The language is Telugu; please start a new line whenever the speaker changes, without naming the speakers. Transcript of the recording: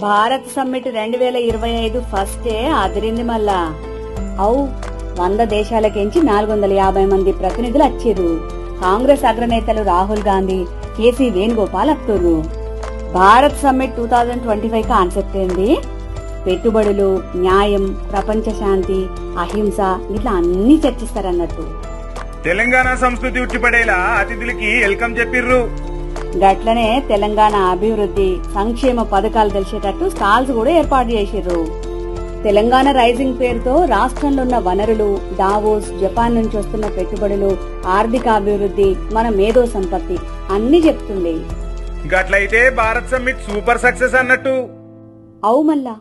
భారత్ సమ్మిట్ 2025 ఫస్టే అదిరింది మళ్ళా. అవు 100 దేశాలకించి 450 మంది ప్రతినిధులు వచ్చిర్రు. కాంగ్రెస్ అగ్రనేతలు రాహుల్ గాంధీ, కేసీ వేణుగోపాల్ అత్తుర్రు. భారత్ సమ్మిట్ 2025 కాన్సెప్ట్ ఏంది? పెట్టుబడులు, న్యాయం, ప్రపంచ శాంతి, అహింస ఇట్లా అన్ని చర్చిస్తారన్నట్టు.
తెలంగాణ సంస్కృతి ఉట్టిపడేలా అతిథులకి వెల్కమ్ చెప్పిర్రు.
గట్లనే తెలంగాణ అభివృద్ధి, సంక్షేమ పథకాలు తెలిసేటట్టు స్టాల్స్ కూడా ఏర్పాటు చేసిర్రు. తెలంగాణ రైజింగ్ పేరుతో రాష్ట్రంలో ఉన్న వనరులు, దావోస్, జపాన్ నుంచి వస్తున్న పెట్టుబడులు, ఆర్థిక అభివృద్ధి, మన మేధో సంపత్తి అన్ని చెప్తుంది.
గట్లయితే భారత్ సమ్మిట్ సూపర్ సక్సెస్ అన్నట్టు.
అవు మల్లా.